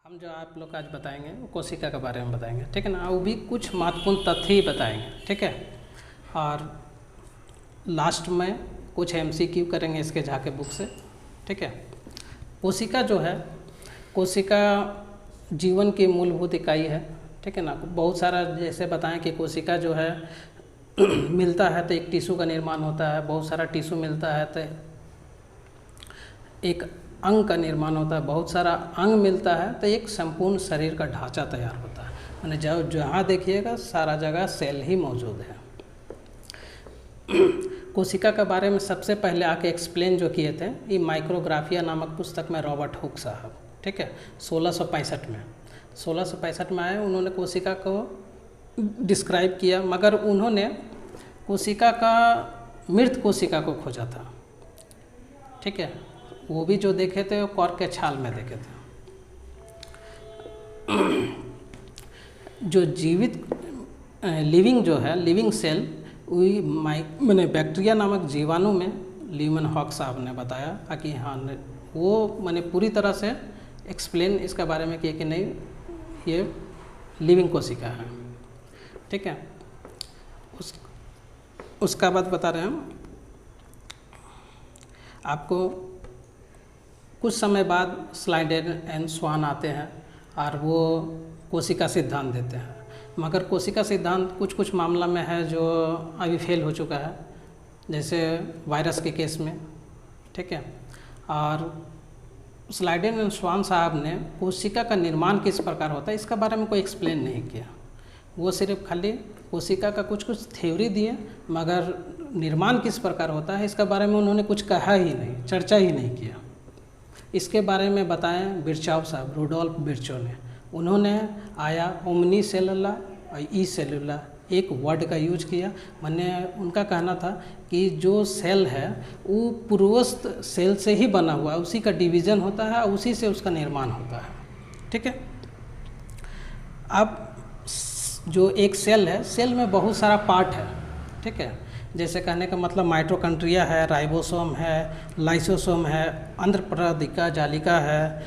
हम जो आप लोग आज बताएंगे वो कोशिका के बारे में बताएंगे, ठीक है ना। वो भी कुछ महत्वपूर्ण तथ्य ही बताएंगे, ठीक है। और लास्ट में कुछ एमसीक्यू करेंगे इसके झाके बुक से, ठीक है। कोशिका जो है, कोशिका जीवन की मूलभूत इकाई है, ठीक है ना। बहुत सारा जैसे बताएं कि कोशिका जो है मिलता है तो एक टिश्यू का निर्माण होता है, बहुत सारा टिश्यू मिलता है तो एक अंग का निर्माण होता है, बहुत सारा अंग मिलता है तो एक संपूर्ण शरीर का ढांचा तैयार होता है। यानी जहाँ देखिएगा सारा जगह सेल ही मौजूद है। कोशिका के बारे में सबसे पहले आके एक्सप्लेन जो किए थे ये माइक्रोग्राफिया नामक पुस्तक में रॉबर्ट हुक साहब, ठीक है, 1665 में आए। उन्होंने कोशिका को डिस्क्राइब किया, मगर उन्होंने कोशिका का मृत कोशिका को खोजा था, ठीक है। वो भी जो देखे थे वो कॉर्क के छाल में देखे थे। जो जीवित लिविंग जो है, लिविंग सेल, वही मैंने बैक्टीरिया नामक जीवाणु में लीमन हॉक साहब ने बताया कि हाँ वो मैंने पूरी तरह से एक्सप्लेन इसके बारे में किया कि नहीं ये लिविंग कोशिका है, ठीक है। उसका बाद बता रहे हैं हम आपको। कुछ समय बाद स्लाइडेन एंड स्वान आते हैं और वो कोशिका सिद्धांत देते हैं, मगर कोशिका सिद्धांत कुछ कुछ मामला में है जो अभी फेल हो चुका है, जैसे वायरस के केस में, ठीक है। और स्लाइडेन एंड स्वान साहब ने कोशिका का निर्माण किस प्रकार होता है इसका बारे में कोई एक्सप्लेन नहीं किया। वो सिर्फ खाली कोशिका का कुछ कुछ थ्योरी दिए, मगर निर्माण किस प्रकार होता है इसका बारे में उन्होंने कुछ कहा ही नहीं, चर्चा ही नहीं किया। इसके बारे में बताएं बिरचाव साहब, रुडोल्फ बिरचो ने। उन्होंने आया ओमनी सेलुला और ई सेलुला एक वर्ड का यूज किया। मैंने उनका कहना था कि जो सेल है वो पूर्वस्थ सेल से ही बना हुआ है, उसी का डिवीज़न होता है, उसी से उसका निर्माण होता है, ठीक है। अब जो एक सेल है, सेल में बहुत सारा पार्ट है, ठीक है। जैसे कहने का मतलब माइटोकॉन्ड्रिया है, राइबोसोम है, लाइसोसोम है, अंतःपरादिका जालिका है,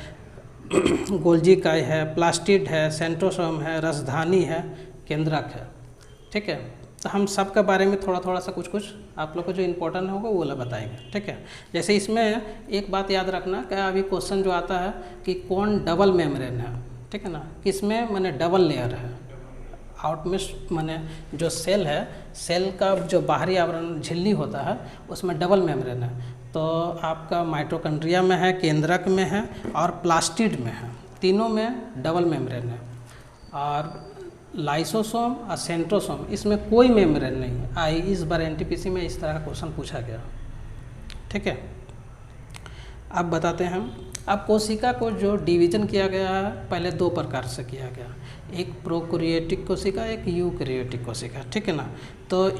गोल्जी इकाई है, प्लास्टिड है, सेंट्रोसोम है, रसधानी है, केंद्रक है, ठीक है। तो हम सब के बारे में थोड़ा थोड़ा सा कुछ कुछ आप लोग को जो इम्पोर्टेंट होगा वो वाला बताएंगे, ठीक है। जैसे इसमें एक बात याद रखना, क्या अभी क्वेश्चन जो आता है कि कौन डबल मेम्ब्रेन है, ठीक है ना। किसमें मैंने डबल लेयर है, आउट में मैंने जो सेल है, सेल का जो बाहरी आवरण झिल्ली होता है उसमें डबल मेम्ब्रेन है। तो आपका माइटोकॉन्ड्रिया में है, केंद्रक में है और प्लास्टिड में है, तीनों में डबल मेम्ब्रेन है। और लाइसोसोम और सेंट्रोसोम इसमें कोई मेम्ब्रेन नहीं है। इस बार एनटीपीसी में इस तरह का क्वेश्चन पूछा गया, ठीक है। अब बताते हैं हम। अब कोशिका को जो डिवीज़न किया गया है पहले दो प्रकार से किया गया, एक प्रोकैरियोटिक कोशिका, एक यूकैरियोटिक कोशिका, ठीक है ना। तो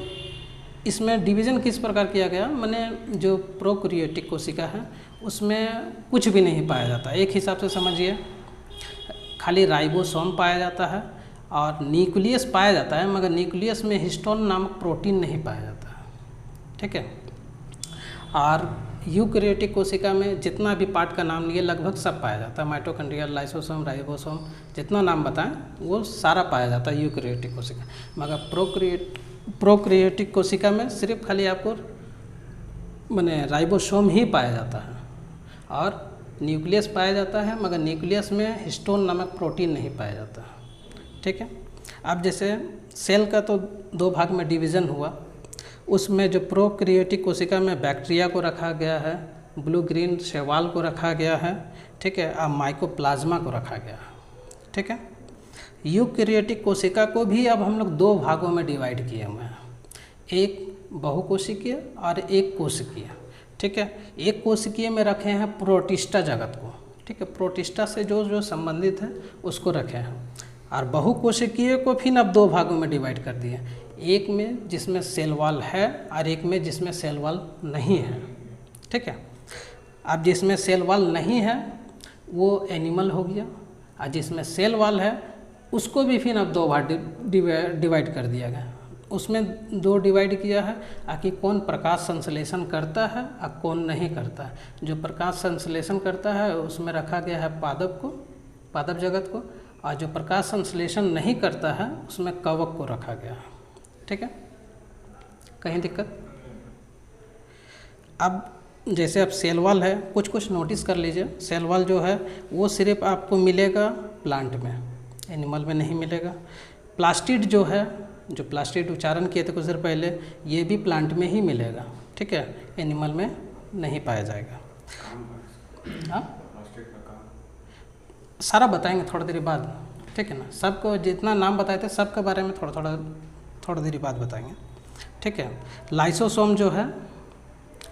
इसमें डिवीज़न किस प्रकार किया गया, मैंने जो प्रोकैरियोटिक कोशिका है उसमें कुछ भी नहीं पाया जाता, एक हिसाब से समझिए, खाली राइबोसोम पाया जाता है और न्यूक्लियस पाया जाता है, मगर न्यूक्लियस में हिस्टोन नामक प्रोटीन नहीं पाया जाता है, ठीक है। और यूकैरियोटिक कोशिका में जितना भी पार्ट का नाम लिए लगभग सब पाया जाता है, माइटोकॉन्ड्रिया, लाइसोसोम, राइबोसोम, जितना नाम बताएं वो सारा पाया जाता है यूकैरियोटिक कोशिका। मगर प्रोकैरियोटिक कोशिका में सिर्फ खाली आपको मैंने राइबोसोम ही पाया जाता है और न्यूक्लियस पाया जाता है, मगर न्यूक्लियस में हिस्टोन नामक प्रोटीन नहीं पाया जाता है, ठीक है। अब जैसे सेल का तो दो भाग में डिवीज़न हुआ, उसमें जो प्रोकैरियोटिक कोशिका में बैक्टीरिया को रखा गया है, ब्लू ग्रीन शैवाल को रखा गया है, ठीक है, और माइकोप्लाज्मा को रखा गया है, ठीक है। यूकैरियोटिक कोशिका को भी अब हम लोग दो भागों में डिवाइड किए हुए हैं, एक बहुकोशिकीय और एक कोशिकीय, ठीक है। एक कोशिकीय में रखे हैं प्रोटिस्टा जगत को, ठीक है, प्रोटिस्टा से जो जो संबंधित है उसको रखे हैं। और बहुकोशिकीय को फिर अब दो भागों में डिवाइड कर दिए, एक में जिसमें सेल वॉल है और एक में जिसमें सेल वॉल नहीं है, ठीक है। अब जिसमें सेल वॉल नहीं है वो एनिमल हो गया, और जिसमें सेल वॉल है उसको भी फिर अब दो भाग डिवाइड कर दिया गया। उसमें दो डिवाइड किया है कि कौन प्रकाश संश्लेषण करता है और कौन नहीं करता है। जो प्रकाश संश्लेषण करता है उसमें रखा गया है पादप को, पादप जगत को, और जो प्रकाश संश्लेषण नहीं करता है उसमें कवक को रखा गया है। ठीक है, कहीं दिक्कत? अब जैसे अब सेल वॉल है, कुछ कुछ नोटिस कर लीजिए। सेल वॉल जो है वो सिर्फ आपको मिलेगा प्लांट में, एनिमल में नहीं मिलेगा। प्लास्टिड जो है, जो प्लास्टिड उच्चारण किए थे कुछ देर पहले, ये भी प्लांट में ही मिलेगा। ठीक है, एनिमल में नहीं पाया जाएगा। हाँ, सारा बताएंगे थोड़ी देर बाद। ठीक है ना, सबको जितना नाम बताए थे सबके बारे में थोड़ा देर बाद बताएंगे। ठीक है, लाइसोसोम जो है,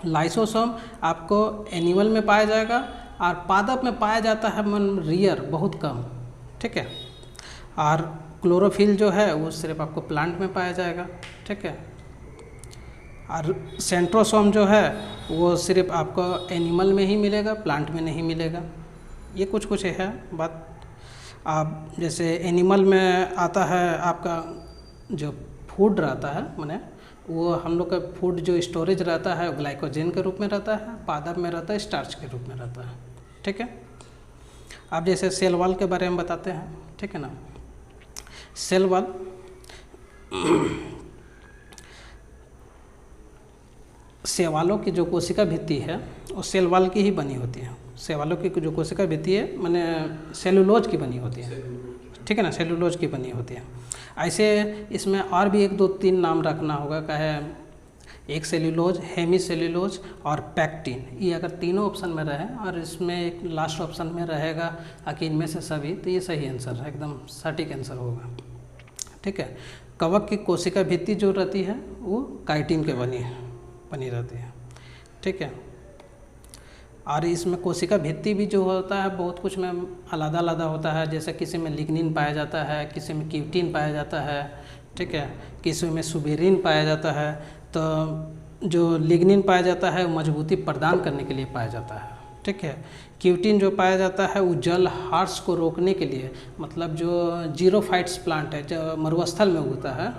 लाइसोसोम आपको एनिमल में पाया जाएगा और पादप में पाया जाता है रियर, बहुत कम। ठीक है, और क्लोरोफिल जो है वो सिर्फ आपको प्लांट में पाया जाएगा। ठीक है, और सेंट्रोसोम जो है वो सिर्फ आपको एनिमल में ही मिलेगा, प्लांट में नहीं मिलेगा। ये कुछ कुछ है बात। आप जैसे एनिमल में आता है आपका जो फूड रहता है, माने वो हम लोग का फूड जो स्टोरेज रहता है ग्लाइकोजन के रूप में रहता है, पादप में रहता है स्टार्च के रूप में रहता है। ठीक है, अब जैसे सेल वॉल के बारे में बताते हैं। ठीक है ना, सेल वॉल शैवालों की जो कोशिका भित्ति है वो सेल वॉल की ही बनी होती है। शैवालों की जो कोशिका भित्ति है माने सेलुलोज की बनी होती है। ठीक है ना, सेलुलोज की बनी होती है। ऐसे इसमें और भी 1 2 3 नाम रखना होगा, कहे एक सेलुलोज, हेमी सेलुलोज और पैक्टिन। ये अगर तीनों ऑप्शन में रहे और इसमें एक लास्ट ऑप्शन में रहेगा कि इनमें से सभी, तो ये सही आंसर है, एकदम सटीक आंसर होगा। ठीक है, कवक की कोशिका भित्ति जो रहती है वो काइटिन के बनी रहती है। ठीक है, और इसमें कोशिका भित्ति भी जो होता है बहुत कुछ में अलग होता है। जैसे किसी में लिग्निन पाया जाता है, किसी में क्यूटिन पाया जाता है। ठीक है, किसी में सुबेरिन पाया जाता है। तो जो लिग्निन पाया जाता है वो मजबूती प्रदान करने के लिए पाया जाता है। ठीक है, क्यूटिन जो पाया जाता है वो जल हार्स को रोकने के लिए, मतलब जो जीरोफाइट्स प्लांट है जो मरुस्थल में उगता है,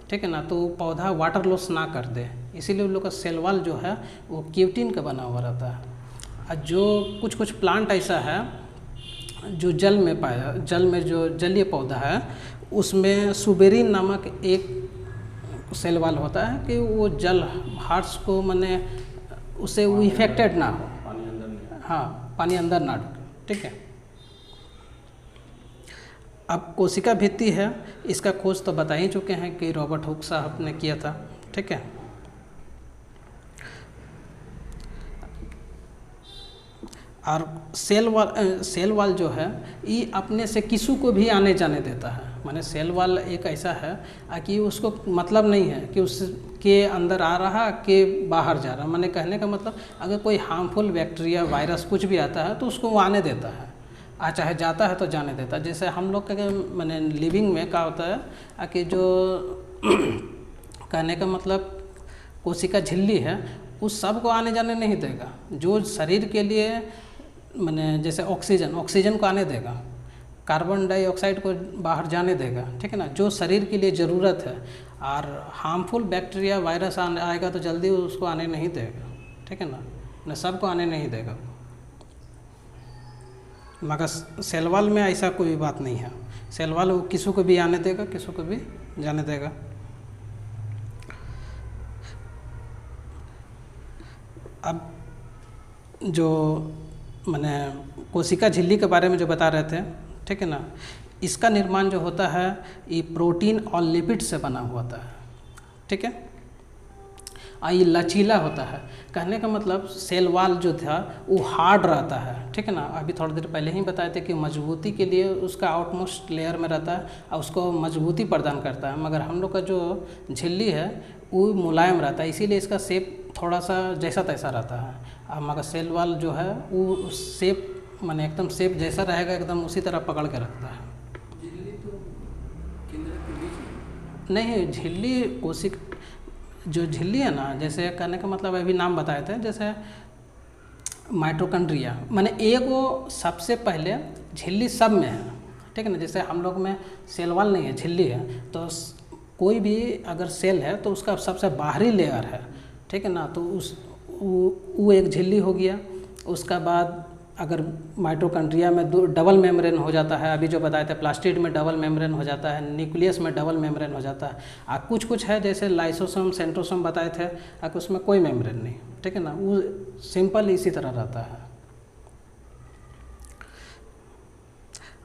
ठीक है ना, तो पौधा वाटर लॉस ना कर दे, इसीलिए उन लोग का सेल वॉल जो है वो क्यूटिन का बना हुआ रहता है। और जो कुछ कुछ प्लांट ऐसा है जो जल में जो जलीय पौधा है उसमें सुबेरिन नामक एक सेल वॉल होता है कि वो जल हार्स को माने उससे वो इफेक्टेड ना हो, हाँ, पानी अंदर ना ढुके। ठीक है, अब कोशिका भित्ति है, इसका खोज तो बता ही चुके हैं कि रॉबर्ट हुक साहब ने किया था। ठीक है, और सेल वॉल जो है ये अपने से किसी को भी आने जाने देता है। माने सेल वॉल एक ऐसा है कि उसको मतलब नहीं है कि उसके अंदर आ रहा कि बाहर जा रहा। माने कहने का मतलब अगर कोई हार्मफुल बैक्टीरिया वायरस कुछ भी आता है तो उसको वो आने देता है, चाहे जाता है तो जाने देता है। जैसे हम लोग के माने लिविंग में क्या होता है कि जो कहने का मतलब कोशिका झिल्ली है उस सब को आने जाने नहीं देगा। जो शरीर के लिए माने जैसे ऑक्सीजन को आने देगा, कार्बन डाइऑक्साइड को बाहर जाने देगा। ठीक है ना, जो शरीर के लिए ज़रूरत है। और हार्मफुल बैक्टीरिया वायरस आएगा तो जल्दी उसको आने नहीं देगा। ठीक है ना, सबको आने नहीं देगा। मगर सेल वॉल में ऐसा कोई बात नहीं है। सेल वॉल वो किसी को भी आने देगा, किसी को भी जाने देगा। अब जो माने कोशिका झिल्ली के बारे में जो बता रहे थे, ठीक है ना, इसका निर्माण जो होता है ये प्रोटीन और लिपिड से बना हुआ होता है। ठीक है, और ये लचीला होता है। कहने का मतलब सेल वॉल जो था वो हार्ड रहता है। ठीक है ना, अभी थोड़ी देर पहले ही बताए थे कि मजबूती के लिए उसका आउटमोस्ट लेयर में रहता है और उसको मजबूती प्रदान करता है। मगर हम लोग का जो झिल्ली है वो मुलायम रहता है, इसीलिए इसका शेप थोड़ा सा जैसा तैसा रहता है। मगर सेल वॉल जो है वो शेप माने एकदम शेप जैसा रहेगा, एकदम उसी तरह पकड़ के रखता है। झिल्ली तो केंद्र के बीच में नहीं, झिल्ली जो झिल्ली है ना, जैसे कहने का मतलब अभी नाम बताए थे, जैसे माइटोकॉन्ड्रिया माने एगो सबसे पहले झिल्ली सब में है। ठीक है ना, जैसे हम लोग में सेल वॉल नहीं है, झिल्ली है, तो कोई भी अगर सेल है तो उसका सबसे बाहरी लेयर है। ठीक है ना, तो वो एक झिल्ली हो गया। उसका बाद अगर माइटोकॉन्ड्रिया में डबल मेम्ब्रेन हो जाता है, अभी जो बताए थे प्लास्टिड में डबल मेम्ब्रेन हो जाता है, न्यूक्लियस में डबल मेम्ब्रेन हो जाता है। कुछ कुछ है जैसे लाइसोसोम सेंट्रोसोम बताए थे, उसमें कोई मेम्ब्रेन नहीं, ठीक है ना, वो सिंपल इसी तरह रहता है।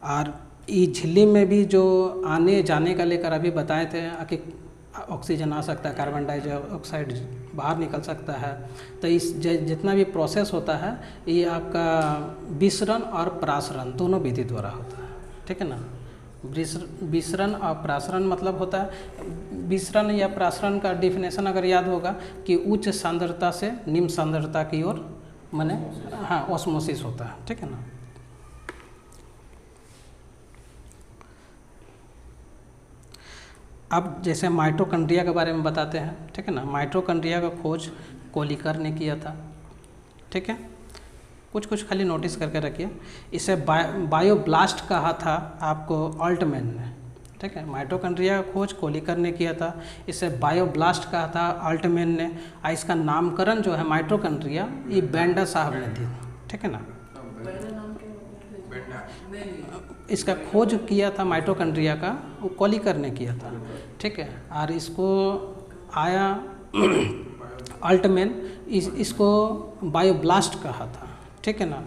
और ये झिल्ली में भी जो आने जाने का लेकर अभी बताए थे कि ऑक्सीजन आ सकता है, कार्बन डाइऑक्साइड बाहर निकल सकता है। तो इस जितना भी प्रोसेस होता है ये आपका विसरण और प्रासरण दोनों विधि द्वारा होता है, ठीक है ना। विसरण और प्रासरण मतलब होता है, विसरण या प्रासरण का डिफिनेशन अगर याद होगा कि उच्च सांद्रता से निम्न सांद्रता की ओर माने ऑस्मोसिस होता है, ठीक है ना। अब जैसे माइटोकॉन्ड्रिया के बारे में बताते हैं, ठीक है ना। माइटोकॉन्ड्रिया का खोज कोलिकर ने किया था, ठीक है। कुछ कुछ खाली नोटिस करके रखिए। इसे बायोब्लास्ट कहा था आपको ऑल्टमैन ने, ठीक है। माइटोकॉन्ड्रिया का खोज कोलिकर ने किया था, इसे बायोब्लास्ट कहा था ऑल्टमैन ने। इसका नामकरण जो है माइटोकॉन्ड्रिया ये बेंडा साहब ने दी, ठीक है ना। इसका खोज किया था माइटोकॉन्ड्रिया का वो कोलिकर ने किया था, ठीक है। और इसको आया ऑल्टमैन, इसको बायोब्लास्ट कहा था, ठीक है ना।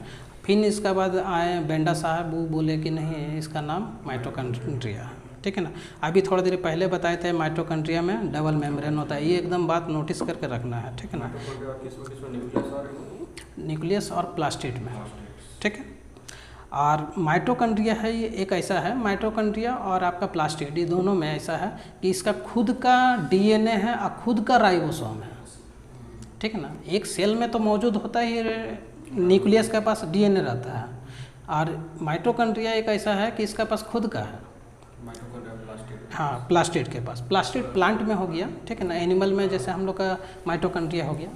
फिर इसका बाद आए बेंडा साहब, वो बोले कि नहीं इसका नाम माइटोकॉन्ड्रिया है, ठीक है ना। अभी थोड़ी देर पहले बताए थे माइटोकॉन्ड्रिया में डबल मेम्ब्रेन होता है, ये एकदम बात नोटिस करके रखना है, ठीक है ना। न्यूक्लियस और प्लास्टिड में, ठीक है। और माइटोकॉन्ड्रिया है ये एक ऐसा है, माइटोकॉन्ड्रिया और आपका प्लास्टिड ये दोनों में ऐसा है कि इसका खुद का डीएनए है और खुद का राइबोसोम है, ठीक है ना। एक सेल में तो मौजूद होता है, न्यूक्लियस के पास डीएनए रहता है, और माइटोकॉन्ड्रिया एक ऐसा है कि इसका पास खुद का है। हाँ, प्लास्टिड के पास, प्लास्टिड प्लांट में हो गया, ठीक है ना। एनिमल में जैसे हम लोग का माइटोकॉन्ड्रिया हो गया,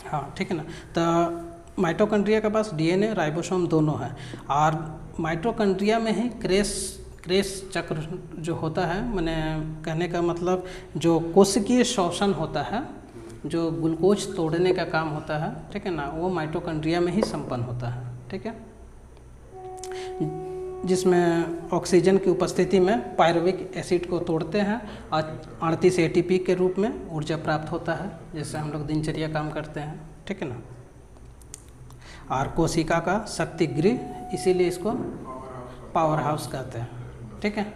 हाँ, ठीक है ना। तो माइटोकॉन्ड्रिया के पास डीएनए राइबोसोम दोनों है। और माइटोकॉन्ड्रिया में ही क्रेस चक्र जो होता है, मैंने कहने का मतलब जो कोशिकीय श्वसन होता है, जो ग्लूकोज तोड़ने का काम होता है, ठीक है ना, वो माइटोकॉन्ड्रिया में ही संपन्न होता है, ठीक है। जिसमें ऑक्सीजन की उपस्थिति में पायरुविक एसिड को तोड़ते हैं और 38 एटीपी के रूप में ऊर्जा प्राप्त होता है, जैसे हम लोग दिनचर्या काम करते हैं, ठीक है ना। और कोशिका का शक्ति गृह, इसीलिए इसको पावर हाउस कहते हैं, ठीक है।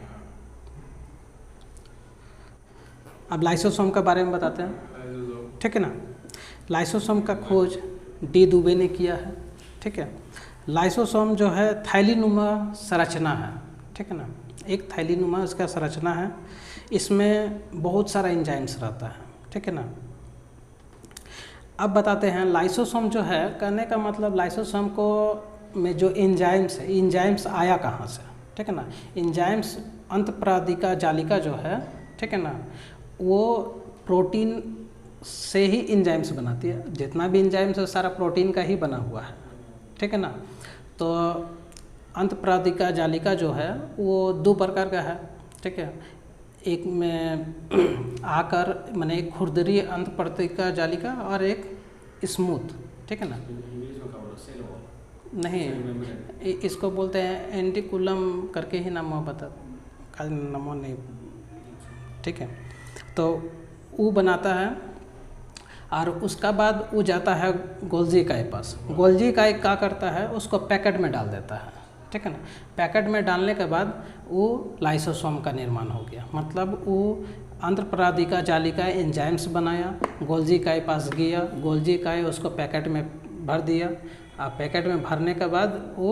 अब लाइसोसोम के बारे में बताते हैं, ठीक है ना। लाइसोसोम का खोज डी दुबे ने किया है, ठीक है। लाइसोसोम जो है थैलीनुमा संरचना है, ठीक है ना। एक थैलीनुमा इसका संरचना है, इसमें बहुत सारा एंजाइम्स रहता है, ठीक है ना। अब बताते हैं लाइसोसोम जो है, कहने का मतलब लाइसोसोम को में जो एंजाइम्स है, एंजाइम्स आया कहाँ से, ठीक है ना। एंजाइम्स अंतःप्रादिका जालिका जो है, ठीक है ना, वो प्रोटीन से ही एंजाइम्स बनाती है। जितना भी एंजाइम्स है सारा प्रोटीन का ही बना हुआ है, ठीक है ना। तो अंतःप्रादिका जालिका जो है वो दो प्रकार का है, ठीक है। एक में आकर माने एक खुरदरी अंतःप्रादिका जालिका और एक स्मूथ, ठीक है ना। नहीं, इसको बोलते हैं एंटिकुलम करके ही नाम बता, नामो नहीं, ठीक है। तो वो बनाता है और उसका बाद वो जाता है गोल्जी इकाई पास। गोल्जी इकाई क्या करता है, उसको पैकेट में डाल देता है, ठीक है ना। पैकेट में डालने के बाद वो लाइसोसोम का निर्माण हो गया, मतलब वो अंतःप्रादिका जालिका एंजाइम्स बनाया, गोल्जी इकाई पास गया, गोल्जी इकाई उसको पैकेट में भर दिया, और पैकेट में भरने के बाद वो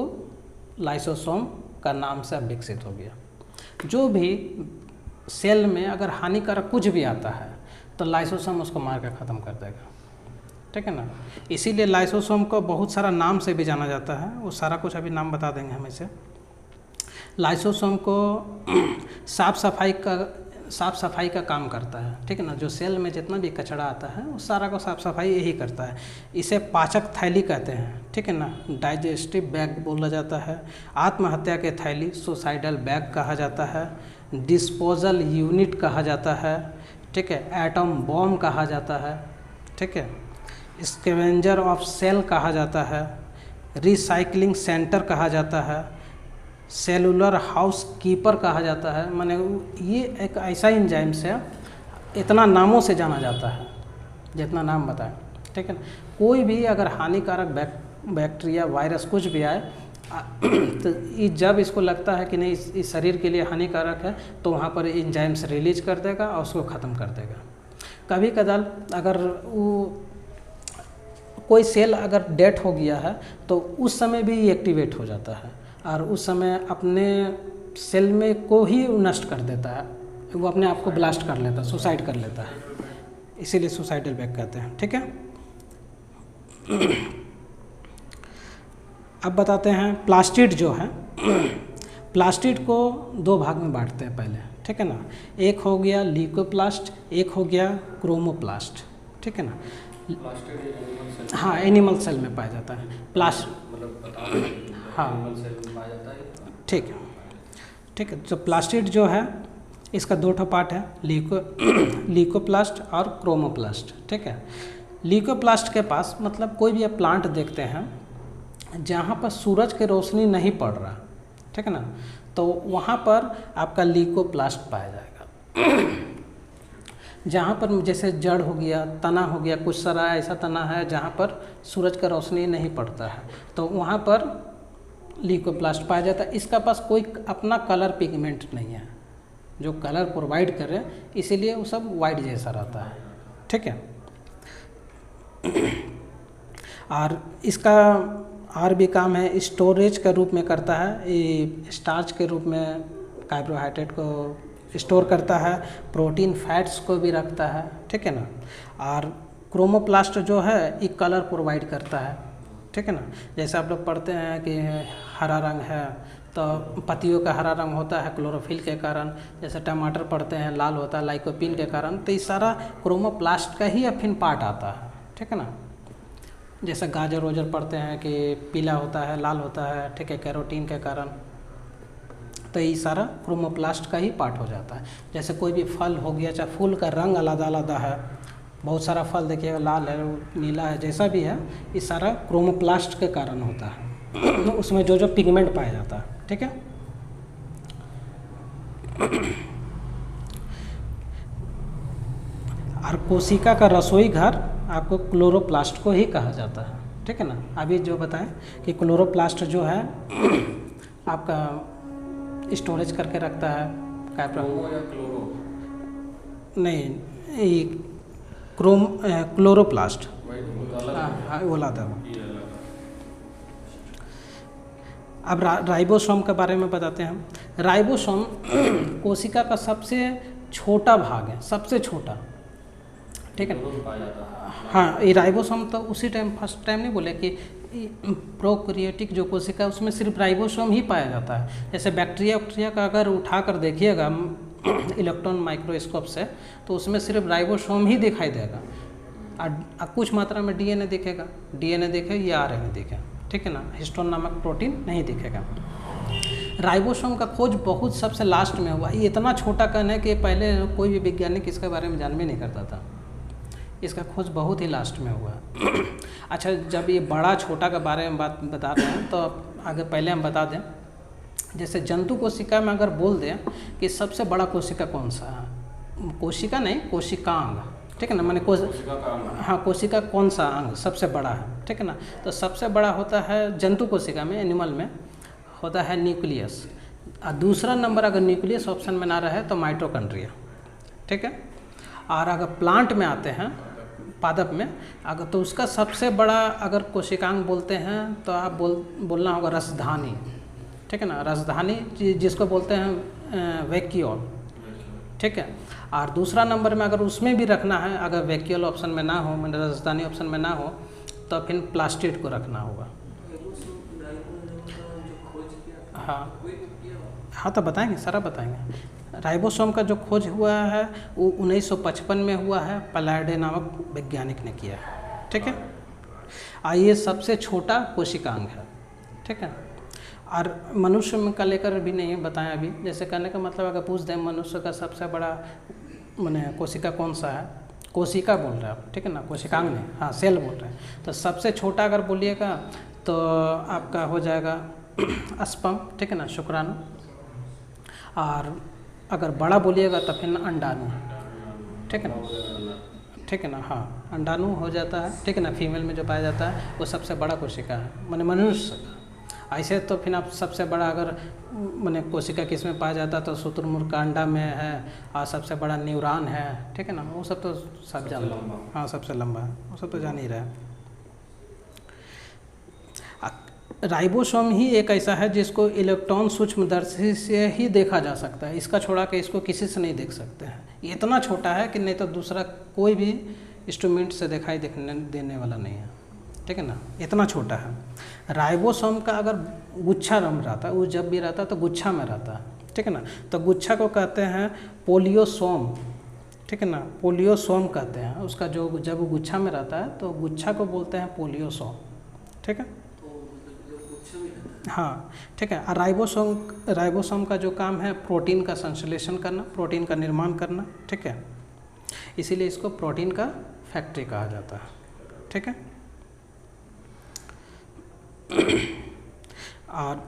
लाइसोसोम का नाम से विकसित हो गया। जो भी सेल में अगर हानिकारक कुछ भी आता है तो लाइसोसोम उसको मार कर ख़त्म कर देगा, ठीक है ना। इसीलिए लाइसोसोम को बहुत सारा नाम से भी जाना जाता है, वो सारा कुछ अभी नाम बता देंगे हम इसे। लाइसोसोम को साफ सफाई का काम करता है, ठीक है ना। जो सेल में जितना भी कचरा आता है वो सारा को साफ सफाई यही करता है। इसे पाचक थैली कहते हैं, ठीक है ना। डाइजेस्टिव बैग बोला जाता है, आत्महत्या के थैली सुसाइडल बैग कहा जाता है, डिस्पोजल यूनिट कहा जाता है, ठीक है। एटम बॉम्ब कहा जाता है, ठीक है। स्कैवेंजर ऑफ सेल कहा जाता है, रिसाइकलिंग सेंटर कहा जाता है, सेलुलर हाउस कीपर कहा जाता है। माने ये एक ऐसा एंजाइम्स है, इतना नामों से जाना जाता है जितना नाम बताएं, ठीक है ना। कोई भी अगर हानिकारक बैक्टीरिया वायरस कुछ भी आए तो ये जब इसको लगता है कि नहीं इस शरीर के लिए हानिकारक है, तो वहाँ पर एंजाइम्स रिलीज कर देगा और उसको ख़त्म कर देगा। कभी कदार अगर वो कोई सेल अगर डेथ हो गया है तो उस समय भी एक्टिवेट हो जाता है और उस समय अपने सेल में को ही नष्ट कर देता है, वो अपने आप को ब्लास्ट कर लेता है, सुसाइड कर लेता है, इसीलिए सुसाइडल बैग कहते हैं, ठीक है। अब बताते हैं प्लास्टिड जो है, प्लास्टिड को दो भाग में बांटते हैं पहले, ठीक है ना। एक हो गया ल्यूकोप्लास्ट, एक हो गया क्रोमोप्लास्ट, ठीक है ना। हाँ, एनिमल सेल में पाया जाता है प्लास्ट, हाँ ठीक है, ठीक है। तो प्लास्टिड जो है इसका दो ठो पार्ट है, ल्यूकोप्लास्ट और क्रोमोप्लास्ट, ठीक है। ल्यूकोप्लास्ट के पास मतलब कोई भी आप प्लांट देखते हैं जहाँ पर सूरज की रोशनी नहीं पड़ रहा, ठीक है ना, तो वहाँ पर आपका ल्यूकोप्लास्ट पाया जाएगा। जहाँ पर जैसे जड़ हो गया, तना हो गया, कुछ सारा ऐसा तना है जहाँ पर सूरज का रोशनी नहीं पड़ता है, तो वहाँ पर ल्यूकोप्लास्ट पाया जाता है। इसका पास कोई अपना कलर पिगमेंट नहीं है जो कलर प्रोवाइड करे, इसीलिए वो सब वाइट जैसा रहता है, ठीक है। और इसका और भी काम है, स्टोरेज के रूप में करता है, ये स्टार्च के रूप में कार्बोहाइड्रेट को स्टोर करता है, प्रोटीन फैट्स को भी रखता है, ठीक है ना। और क्रोमोप्लास्ट जो है ये कलर प्रोवाइड करता है, ठीक है ना। जैसे आप लोग पढ़ते हैं कि हरा रंग है तो पत्तियों का हरा रंग होता है क्लोरोफिल के कारण, जैसे टमाटर पढ़ते हैं लाल होता है लाइकोपिन के कारण, तो ये सारा क्रोमोप्लास्ट का ही अफिन पार्ट आता है, ठीक है ना। जैसे गाजर वाजर पढ़ते हैं कि पीला होता है लाल होता है, ठीक है, कैरोटीन के कारण, तो ये सारा क्रोमोप्लास्ट का ही पार्ट हो जाता है। जैसे कोई भी फल हो गया, चाहे फूल का रंग अलग अलग है, बहुत सारा फल देखिएगा लाल है, नीला है, जैसा भी है, ये सारा क्रोमोप्लास्ट के कारण होता है। उसमें जो जो पिगमेंट पाया जाता है, ठीक है। और कोशिका का रसोई घर आपको क्लोरोप्लास्ट को ही कहा जाता है, ठीक है ना। अभी जो बताएं कि क्लोरोप्लास्ट जो है आपका स्टोरेज करके रखता है, नहीं क्लोरोप्लास्ट, हाँ वो लाता है। अब राइबोसोम के बारे में बताते हैं। राइबोसोम कोशिका का सबसे छोटा भाग है, सबसे छोटा, ठीक है। हाँ, ये राइबोसोम तो उसी टाइम फर्स्ट टाइम नहीं बोले कि प्रोकैरियोटिक जो कोशिका है उसमें सिर्फ राइबोसोम ही पाया जाता है। जैसे बैक्टीरिया का अगर उठा कर देखिएगा इलेक्ट्रॉन माइक्रोस्कोप से, तो उसमें सिर्फ राइबोसोम ही दिखाई देगा और कुछ मात्रा में डीएनए दिखेगा, डीएनए दिखे या आरएनए दिखे, ठीक है ना। हिस्टोन नामक प्रोटीन नहीं दिखेगा। राइबोसोम का खोज बहुत सबसे लास्ट में हुआ। ये इतना छोटा कण है कि पहले कोई भी वैज्ञानिक इसके बारे में जान भी नहीं करता था, इसका खोज बहुत ही लास्ट में हुआ। अच्छा, जब ये बड़ा छोटा के बारे में बात बता रहे हैं तो आगे पहले हम बता दें, जैसे जंतु कोशिका में अगर बोल दें कि सबसे बड़ा कोशिका कौन सा है, कोशिका नहीं कोशिकांग, ठीक है ना, माने हाँ कोशिका कौन सा अंग सबसे बड़ा है, ठीक है ना। तो सबसे बड़ा होता है जंतु कोशिका में, एनिमल में होता है न्यूक्लियस, और दूसरा नंबर अगर न्यूक्लियस ऑप्शन में ना रहे तो माइटोकॉन्ड्रिया, ठीक है। और अगर प्लांट में आते हैं, पादप में अगर, तो उसका सबसे बड़ा अगर कोशिकांग बोलते हैं तो आप बोलना होगा रसधानी, ठीक है ना। रसधानी जिसको बोलते हैं वैक्यूल, ठीक है। और दूसरा नंबर में अगर उसमें भी रखना है, अगर वैक्यूल ऑप्शन में ना हो, मतलब रसधानी ऑप्शन में ना हो, तो फिर प्लास्टिड को रखना होगा। हाँ तो बताएंगे, सारा बताएंगे। राइबोसोम का जो खोज हुआ है वो 1955 में हुआ है, पलार्डे नामक वैज्ञानिक ने किया है, ठीक है। ये सबसे छोटा कोशिकांग है, ठीक है। और मनुष्य में का लेकर भी नहीं बताएं अभी, जैसे कहने का मतलब अगर पूछ दें मनुष्य का सबसे बड़ा माने कोशिका कौन सा है, कोशिका बोल रहे हैं आप, ठीक है ना, कोशिकांग नहीं, हाँ सेल बोल रहे हैं। तो सबसे छोटा अगर बोलिएगा तो आपका हो जाएगा स्पर्म, ठीक है ना, शुक्राणु। और अगर बड़ा बोलिएगा तो फिर अंडाणु, ठीक है ना, ठीक है ना, हाँ अंडाणु हो जाता है, ठीक है ना, फीमेल में जो पाया जाता है वो सबसे बड़ा कोशिका है, माने मनुष्य का। ऐसे तो फिर आप सबसे बड़ा अगर माने कोशिका किस में पाया जाता है तो शुतुरमुर्ग का अंडा में है, और सबसे बड़ा न्यूरॉन है, ठीक है ना, वो सब तो सब जान लो। हाँ सबसे लंबा है, वो सब तो जान ही रहे हैं। राइबोसोम ही एक ऐसा है जिसको इलेक्ट्रॉन सूक्ष्मदर्शी से ही देखा जा सकता है, इसका छोड़ा के इसको किसी से नहीं देख सकते हैं। ये इतना छोटा है कि नहीं तो दूसरा कोई भी इंस्ट्रूमेंट से दिखाई देने वाला नहीं है, ठीक है ना, इतना छोटा है। राइबोसोम का अगर गुच्छा रम रहता है, वो जब भी रहता है तो गुच्छा में रहता है, ठीक है ना, तो गुच्छा को कहते हैं पोलियोसोम, ठीक है ना, पोलियोसोम कहते हैं उसका, जो जब वो गुच्छा में रहता है तो गुच्छा को बोलते हैं पोलियोसोम, ठीक है। हाँ ठीक है। राइबोसोम का जो काम है प्रोटीन का संश्लेषण करना, प्रोटीन का निर्माण करना, ठीक है, इसीलिए इसको प्रोटीन का फैक्ट्री कहा जाता है, ठीक है। और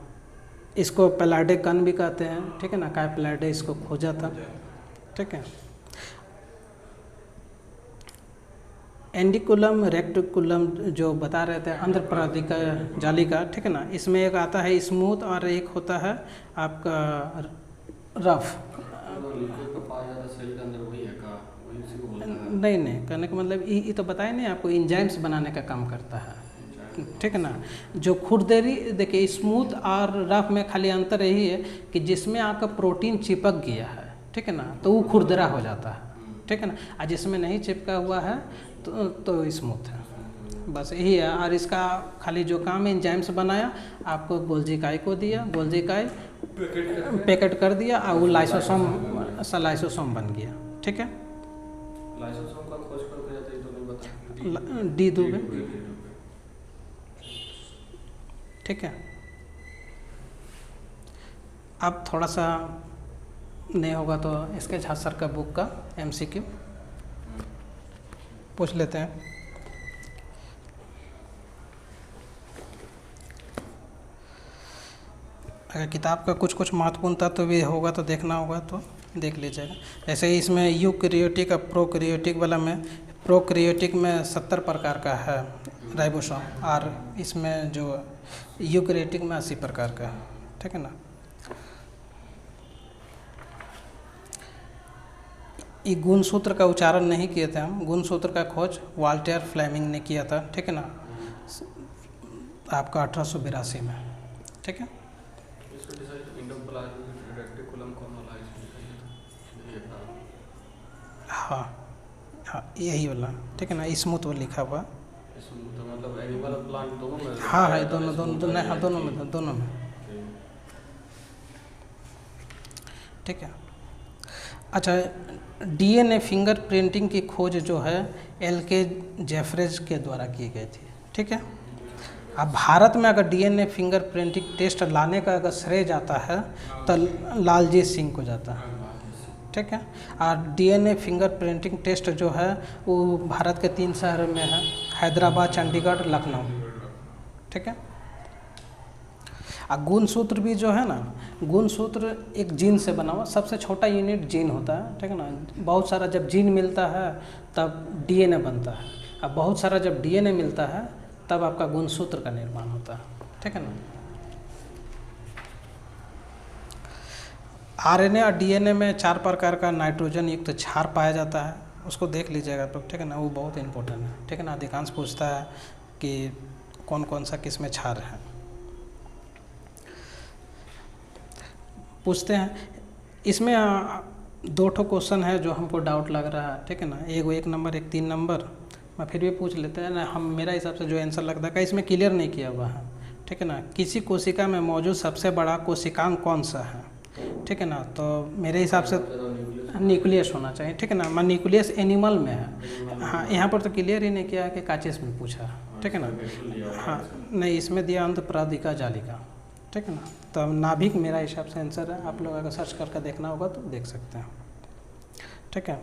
इसको पैलाडे कण भी कहते हैं, ठीक है ना, काय पैलाडे इसको खोजा था, ठीक है। एंडिकुलम रेक्टिकुलम जो बता रहे थे अंदर पराधिका जालिका, ठीक है ना, इसमें एक आता है स्मूथ और एक होता है आपका रफ। नहीं, कहने का मतलब ये तो बताया नहीं आपको, इंजाइम्स बनाने का काम करता है, ठीक है ना। जो खुरदरी देखिए, स्मूथ और रफ में खाली अंतर यही है कि जिसमें आपका प्रोटीन चिपक गया है, ठीक है ना, तो वो खुरदरा हो जाता है, ठीक है ना, और जिसमें नहीं चिपका हुआ है तो स्मूथ है, बस यही है। और इसका खाली जो काम है एंजाइम्स बनाया, आपको गोल्जी इकाई को दिया, गोल्जी इकाई पैकेट कर दिया और वो लाइसोसोम बन गया, ठीक है। लाइसोसोम का खोज करके जाते हैं तो नहीं बता डी दुबे, ठीक है। अब थोड़ा सा नहीं होगा तो इसके झा सर का बुक का MCQ पूछ लेते हैं। अगर किताब का कुछ कुछ महत्वपूर्ण तत्व भी होगा तो देखना होगा तो देख लीजिएगा। जैसे ही इसमें यूकैरियोटिक और प्रोकैरियोटिक वाला में, प्रोकैरियोटिक में 70 प्रकार का है राइबोसोम, और इसमें जो यूकैरियोटिक में 80 प्रकार का है, ठीक है ना। ये गुणसूत्र का उच्चारण नहीं किए थे हम, गुणसूत्र का खोज वाल्टर फ्लेमिंग ने किया था, ठीक है ना, आपका 1882 में, ठीक है। हाँ हाँ यही वाला, ठीक है ना, स्मूथ वाला लिखा हुआ, मतलब एनिमल और प्लांट दोनों में। हाँ है दोनों में, ठीक है। अच्छा, DNA फिंगर प्रिंटिंग की खोज जो है LK जेफरेज के द्वारा की गई थी, ठीक है। अब भारत में अगर DNA फिंगर प्रिंटिंग टेस्ट लाने का अगर श्रेय जाता है तो लालजीत सिंह को जाता है, ठीक है। और DNA फिंगर प्रिंटिंग टेस्ट जो है वो भारत के 3 शहर में है, हैदराबाद, चंडीगढ़, लखनऊ, ठीक है। और गुणसूत्र भी जो है ना, गुणसूत्र एक जीन से बना हुआ, सबसे छोटा यूनिट जीन होता है, ठीक है ना। बहुत सारा जब जीन मिलता है तब DNA बनता है, अब बहुत सारा जब DNA मिलता है तब आपका गुणसूत्र का निर्माण होता है, ठीक है ना। RNA और DNA में 4 प्रकार का नाइट्रोजन युक्त क्षार पाया जाता है, उसको देख लीजिएगा तो, ठीक है ना, वो बहुत इंपॉर्टेंट है, ठीक है ना। अधिकांश पूछता है कि कौन कौन सा किस में क्षार है, पूछते हैं। इसमें 2 क्वेश्चन है जो हमको डाउट लग रहा है, ठीक है ना, एक 1 नंबर, एक 3 नंबर, मैं फिर भी पूछ लेते हैं ना। हम मेरा हिसाब से जो आंसर लगता है इसमें क्लियर नहीं किया हुआ है, ठीक है ना। किसी कोशिका में मौजूद सबसे बड़ा कोशिकांग कौन सा है, ठीक है ना, तो मेरे हिसाब से न्यूक्लियस होना चाहिए, ठीक है ना। मैं न्यूक्लियस एनिमल में है, हाँ यहाँ पर तो क्लियर ही नहीं किया है कि काचिस में पूछा, ठीक है ना। हाँ नहीं, इसमें दिया अंत पराधिका जालिका, ठीक है ना। तो नाभिक मेरा हिसाब से आंसर है, आप लोग अगर सर्च करके देखना होगा तो देख सकते हैं, ठीक है।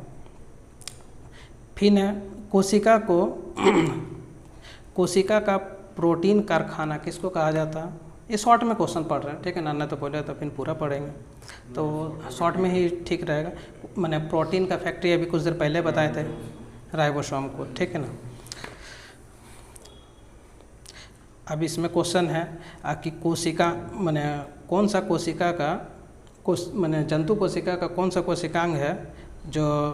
फिर है कोशिका का प्रोटीन कारखाना किसको कहा जाता है? ये शॉर्ट में क्वेश्चन पढ़ रहे हैं, ठीक है ना, नहीं तो बोले तो फिर पूरा पढ़ेंगे, तो शॉर्ट में ही ठीक रहेगा। मैंने प्रोटीन का फैक्ट्री अभी कुछ देर पहले बताए थे, राइबोसोम को, ठीक है ना। अब इसमें क्वेश्चन है कि कोशिका मैंने कौन सा कोशिका का मैंने जंतु कोशिका का कौन सा कोशिकांग है जो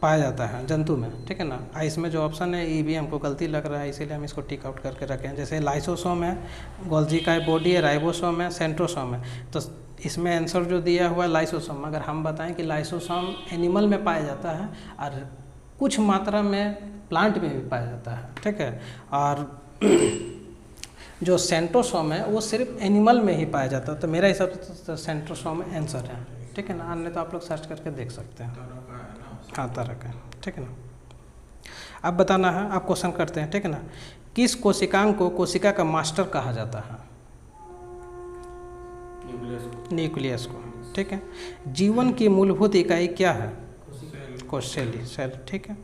पाया जाता है जंतु में, ठीक है ना। इसमें जो ऑप्शन है ये भी हमको गलती लग रहा है, इसीलिए हम इसको टिक आउट करके रखे हैं। जैसे लाइसोसोम है, गोल्जी का बॉडी है, राइबोसोम है, सेंट्रोसोम है, तो इसमें आंसर जो दिया हुआ है लाइसोसोम। अगर हम बताएं कि लाइसोसोम एनिमल में पाया जाता है और कुछ मात्रा में प्लांट में भी पाया जाता है, ठीक है, और जो सेंट्रोसोम है वो सिर्फ एनिमल में ही पाया जाता है। तो मेरा हिसाब से तो सेंट्रोसोम आंसर है, ठीक है ना। अन्य तो आप लोग सर्च करके देख सकते हैं। हाँ, तरह का, ठीक है ना। अब बताना है, आप क्वेश्चन करते हैं, ठीक है ना। किस कोशिकांग को कोशिका का मास्टर कहा जाता है? न्यूक्लियस को, ठीक है। जीवन की मूलभूत इकाई क्या है? कोशिका, सेल, ठीक है।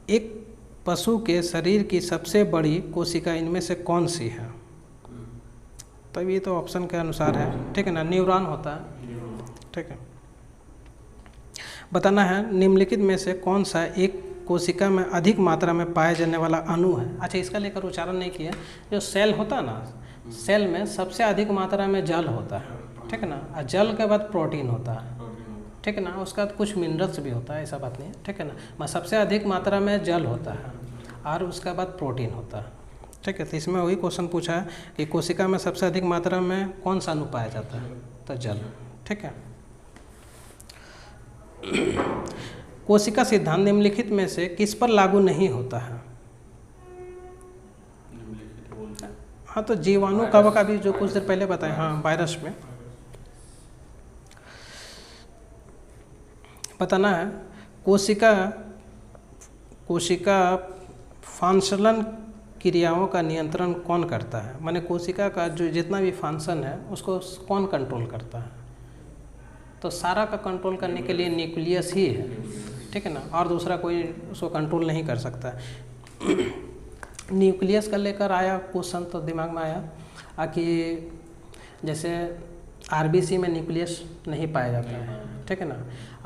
एक पशु के शरीर की सबसे बड़ी कोशिका इनमें से कौन सी है? तब ये तो ऑप्शन के अनुसार है, ठीक है ना, न्यूरॉन होता है, ठीक है। बताना है निम्नलिखित में से कौन सा एक कोशिका में अधिक मात्रा में पाए जाने वाला अणु है? अच्छा, इसका लेकर उच्चारण नहीं किया। जो सेल होता है ना, सेल में सबसे अधिक मात्रा में जल होता है, ठीक है ना, और जल के बाद प्रोटीन होता है, ठीक है ना, उसका कुछ मिनरल्स भी होता है, ऐसा बात नहीं है, ठीक है ना। सबसे अधिक मात्रा में जल होता है और उसके बाद प्रोटीन होता है, ठीक है। तो इसमें वही क्वेश्चन पूछा है कि कोशिका में सबसे अधिक मात्रा में कौन सा अणु पाया जाता है? तो जल, ठीक है। कोशिका सिद्धांत निम्नलिखित में से किस पर लागू नहीं होता है? हाँ, तो जीवाणु कवक अभी जो कुछ देर पहले बताए, हाँ, वायरस में। बताना है कोशिका फंक्शनल क्रियाओं का नियंत्रण कौन करता है? माने कोशिका का जो जितना भी फंक्शन है उसको कौन कंट्रोल करता है? तो सारा का कंट्रोल करने के लिए न्यूक्लियस ही है, ठीक है ना, और दूसरा कोई उसको कंट्रोल नहीं कर सकता। न्यूक्लियस का लेकर आया क्वेश्चन तो दिमाग में आया कि जैसे आरबीसी में न्यूक्लियस नहीं पाया जाता है, ठीक है ना।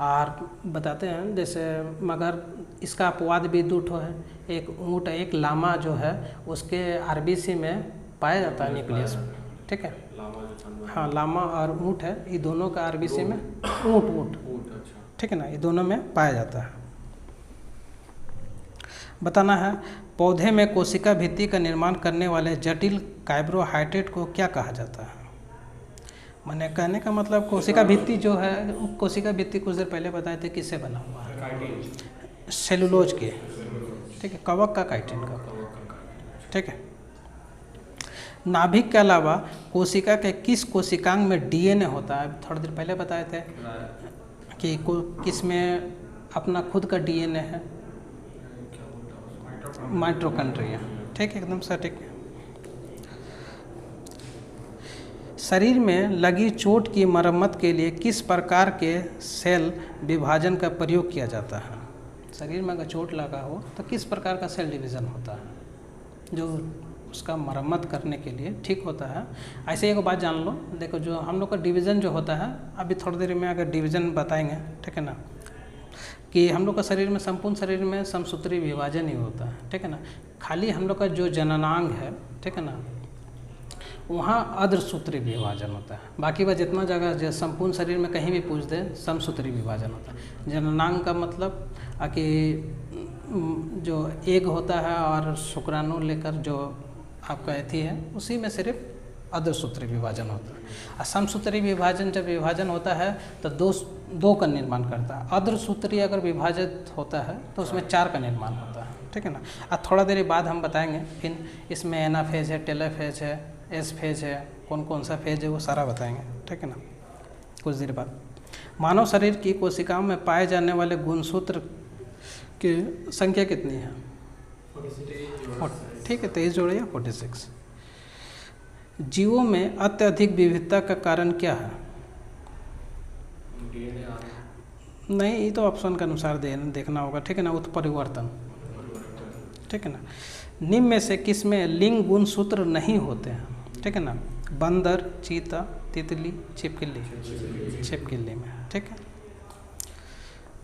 और बताते हैं जैसे मगर इसका अपवाद भी दो ठो है, एक ऊँट, एक लामा जो है उसके आरबीसी में पाया जाता है न्यूक्लियस, ठीक है। हाँ, लामा और ऊँट है, ये दोनों का आरबीसी में ऊँट, ठीक है ना, ये दोनों में पाया जाता है। बताना है पौधे में कोशिका भित्ति का निर्माण करने वाले जटिल कार्बोहाइड्रेट को क्या कहा जाता है? मैंने कहने का मतलब कोशिका भित्ति जो है, कोशिका भित्ति कुछ देर पहले बताए थे किससे बना हुआ है? सेलुलोज के, ठीक है, कवक का, काइटिन का, ठीक है। नाभिक के अलावा कोशिका के किस कोशिकांग में डीएनए होता है? थोड़ी देर पहले बताए थे कि किस में अपना खुद का डीएनए है? माइटोकॉन्ड्रिया, ठीक है, एकदम सटीक। शरीर में लगी चोट की मरम्मत के लिए किस प्रकार के सेल विभाजन का प्रयोग किया जाता है? शरीर में अगर चोट लगा हो तो किस प्रकार का सेल डिवीज़न होता है जो उसका मरम्मत करने के लिए ठीक होता है? ऐसे एक बात जान लो, देखो जो हम लोग का डिवीज़न जो होता है, अभी थोड़ी देर में अगर डिवीज़न बताएंगे, ठीक है ना, कि हम लोग का शरीर में, संपूर्ण शरीर में समसूत्री विभाजन ही होता है, ठीक है ना। खाली हम लोग का जो जननांग है, ठीक है ना, वहाँ अर्धसूत्री विभाजन होता है। बाकी वह जितना जगह संपूर्ण शरीर में कहीं भी पूछ दे, समसूत्री विभाजन होता है। जननांग का मतलब कि जो एग होता है और शुक्राणु लेकर जो आपका एथी है, उसी में सिर्फ अर्धसूत्री विभाजन होता है। और समसूत्री विभाजन जब विभाजन होता है तो दो का निर्माण करता है। अर्धसूत्री अगर विभाजित होता है तो उसमें 4 का निर्माण होता है, ठीक है ना। और थोड़ा देर बाद हम बताएंगे फिर इसमें एनाफेज है, टेलोफेज है, एस फेज है, कौन कौन सा फेज है वो सारा बताएंगे, ठीक है ना, कुछ देर बाद। मानव शरीर की कोशिकाओं में पाए जाने वाले गुणसूत्र की संख्या कितनी है? ठीक है, 23 जोड़े या 46। जीवों में अत्यधिक विविधता का कारण क्या है? नहीं, ये तो ऑप्शन के अनुसार देखना होगा, ठीक है ना, उत्परिवर्तन, ठीक है ना। निम्न में से किस में लिंग गुणसूत्र नहीं होते हैं? ठीक है ना, बंदर, चीता, तितली, छिपकली। छिपकली में, ठीक है।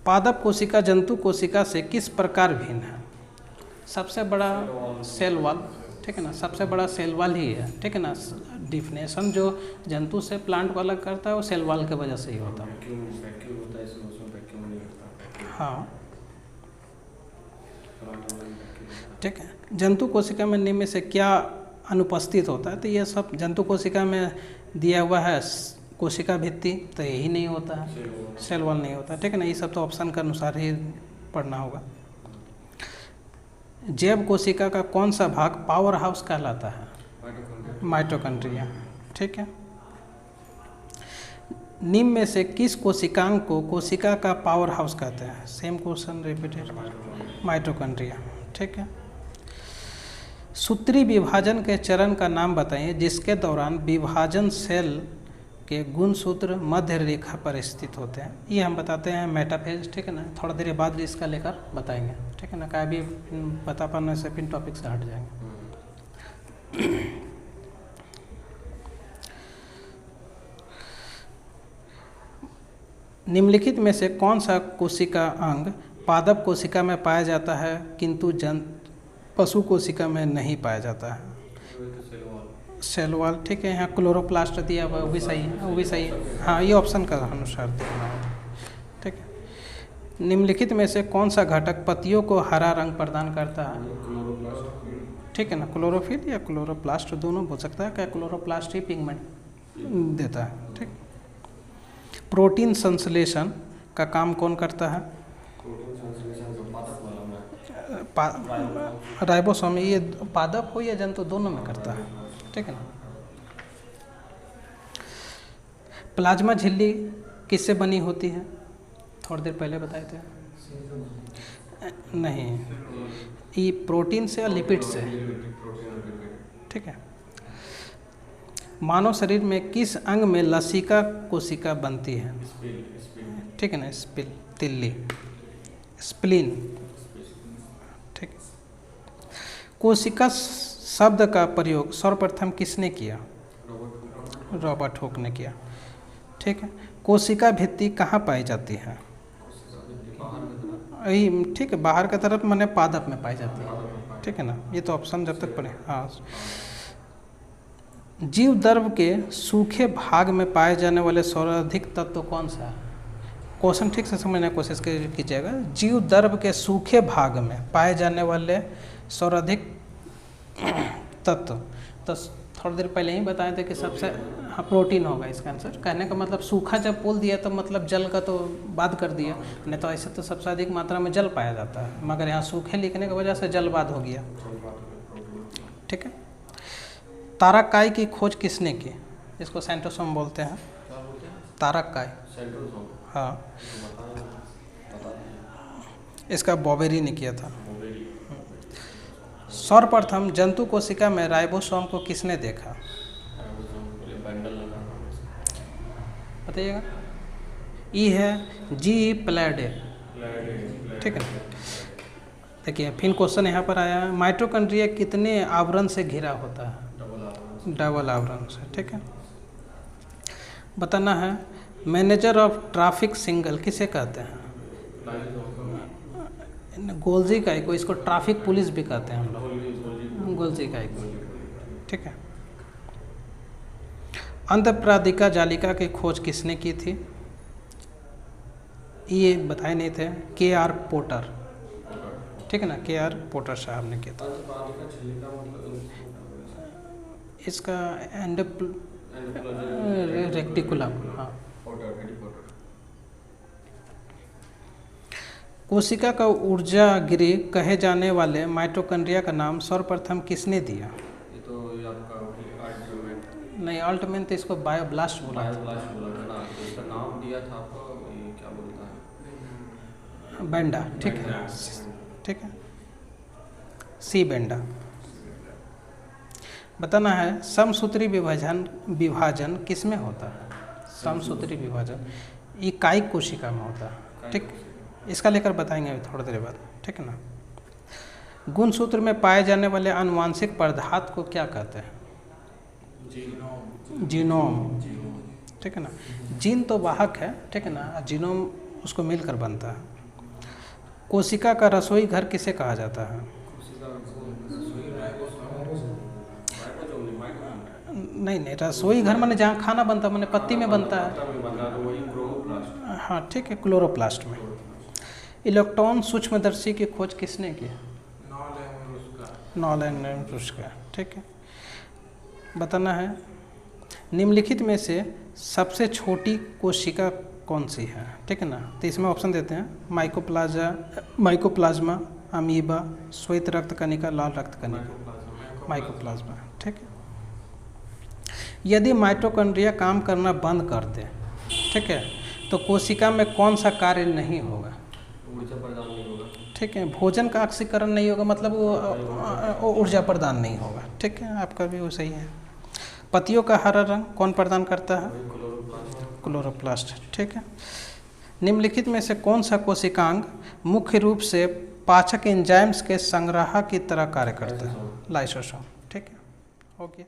पादप कोशिका जंतु कोशिका से किस प्रकार भिन्न है? सबसे बड़ा सेल वॉल, ठीक है ना, सबसे बड़ा सेल वॉल ही है, ठीक है ना। डिफिनेशन जो जंतु से प्लांट को अलग करता है वो सेल वॉल के वजह से ही होता है। हाँ, ठीक है। जंतु कोशिका में निम्न में से क्या अनुपस्थित होता है? तो ये सब जंतु कोशिका में दिया हुआ है। कोशिका भित्ति तो यही नहीं होता है, सेल वॉल नहीं होता, ठीक है ना। ये सब तो ऑप्शन के अनुसार ही पढ़ना होगा। जैव कोशिका का कौन सा भाग पावर हाउस कहलाता है? माइटोकॉन्ड्रिया, ठीक है। निम्न में से किस कोशिकांग को कोशिका का पावर हाउस कहते हैं? सेम क्वेश्चन रिपीटेड, माइटोकॉन्ड्रिया, ठीक है। सूत्री विभाजन के चरण का नाम बताइए जिसके दौरान विभाजन सेल के गुणसूत्र मध्य रेखा पर स्थित होते हैं। ये हम बताते हैं मेटाफेज, ठीक है ना। थोड़ा देर बाद इसका लेकर बताएंगे, ठीक है ना। क्या भी बता पाने से फिर टॉपिक से हट जाएंगे। निम्नलिखित में से कौन सा कोशिका अंग पादप कोशिका में पाया जाता है किंतु पशु कोशिका में नहीं पाया जाता है? सेल वॉल, ठीक है। यहाँ क्लोरोप्लास्ट दिया हुआ, वो भी सही है, वो भी सही है। हाँ, ये ऑप्शन का अनुसार देखना होगा, ठीक है। निम्नलिखित में से कौन सा घटक पत्तियों को हरा रंग प्रदान करता है? ठीक है ना, क्लोरोफिल या क्लोरोप्लास्ट दोनों हो सकता है। क्या क्लोरोप्लास्ट ही पिगमेंट देता है, ठीक। प्रोटीन संश्लेषण का काम कौन करता है? राइबोसोम। ये पादप हो या जंतु दोनों में करता है, ठीक है ना। प्लाज्मा झिल्ली किससे बनी होती है? थोड़ी देर पहले बताए थे। नहीं, ये प्रोटीन से और लिपिड से, ठीक है। मानव शरीर में किस अंग में लसिका कोशिका बनती है? ठीक है ना, तिल्ली, स्प्लीन, ठीक। कोशिका शब्द का प्रयोग सर्वप्रथम किसने किया? रॉबर्ट हुक ने किया, ठीक है। कोशिका भित्ति कहाँ पाई जाती है? यही, ठीक है, बाहर की तरफ माने पादप में पाई जाती है, ठीक है ना। ये तो ऑप्शन जब तक पढ़े। हाँ, जीव द्रव्य के सूखे भाग में पाए जाने वाले सर्वाधिक तत्व कौन सा है? क्वेश्चन ठीक से समझने की कोशिश कीजिएगा। जीव द्रव्य के सूखे भाग में पाए जाने वाले सर्वाधिक तत्व, तो थोड़ी देर पहले ही बताए थे कि सबसे, हाँ, प्रोटीन होगा इसका आंसर। कहने का मतलब सूखा जब बोल दिया तो मतलब जल का तो बात कर दिया, नहीं तो ऐसे तो सबसे अधिक मात्रा में जल पाया जाता है, मगर यहाँ सूखे लिखने की वजह से जल बात हो गया, ठीक है। तारककाय की खोज किसने की? इसको सेंट्रोसोम बोलते हैं, तारककाय। हाँ, इसका बॉबेरी ने किया था। सर्वप्रथम जंतु कोशिका में राइबोसोम को किसने देखा? बताइएगा। ई है जी प्लैडे, ठीक है। देखिए फिर क्वेश्चन यहाँ पर आया है, माइटोकॉन्ड्रिया कितने आवरण से घिरा होता है? डबल आवरण से, ठीक है। बताना है मैनेजर ऑफ ट्रैफिक सिग्नल किसे कहते हैं? गोल्जी इकाई को, इसको ट्रैफिक पुलिस भी कहते हैं हम लोग, गोल्जी इकाई को, ठीक है। अंतःप्रादिका जालिका की खोज किसने की थी? ये बताए नहीं थे, के.आर. पोटर, ठीक है ना, के.आर. पोटर साहब ने किया था। इसका रेक्टिकुलम, हाँ। कोशिका का ऊर्जा गृह कहे जाने वाले माइटोकॉन्ड्रिया का नाम सर्वप्रथम किसने दिया? ये तो आपका अल्टमेट, नहीं, अल्टमेट तो इसको बायोब्लास्ट बोला था। बायोब्लास्ट बोला था ना, तो इसका नाम दिया था आपको, ये क्या बोलता है? बेंडा, ठीक है, ठीक है, सी बेंडा। बताना है समसूत्री विभाजन किस में होता है? समसूत्री विभाजन इकाई कोशिका में होता है, ठीक। इसका लेकर बताएंगे अभी थोड़ी देर बाद, ठीक है ना। गुणसूत्र में पाए जाने वाले आनुवांशिक पदार्थ को क्या कहते हैं? जीनोम। ठीक है ना, जीन तो वाहक है, ठीक है ना, जीनोम उसको मिलकर बनता है। कोशिका का रसोई घर किसे कहा जाता है? नहीं, रसोई घर माने जहाँ खाना बनता है, माने पत्ती में बनता है। हाँ ठीक है, क्लोरोप्लास्ट में। इलेक्ट्रॉन सूक्ष्मदर्शी की खोज किसने की? नॉलन रुस्का। ठीक है, बताना है निम्नलिखित में से सबसे छोटी कोशिका कौन सी है? ठीक है ना, तो इसमें ऑप्शन देते हैं माइकोप्लाज्मा, अमीबा, श्वेत रक्त कणिका, लाल रक्त कणिका। माइकोप्लाज्मा। ठीक है, यदि माइटोकॉन्ड्रिया काम करना बंद कर दे, ठीक है, तो कोशिका में कौन सा कार्य नहीं होगा? ऊर्जा प्रदान नहीं होगा। ठीक है, भोजन का ऑक्सीकरण नहीं होगा, मतलब वो ऊर्जा प्रदान नहीं होगा। ठीक है, आपका भी वो सही है। पत्तियों का हरा रंग कौन प्रदान करता है? क्लोरोप्लास्ट। ठीक है, निम्नलिखित में से कौन सा कोशिकांग मुख्य रूप से पाचक एंजाइम्स के संग्राहक की तरह कार्य करता है? लाइसोसोम। ठीक है, ओके।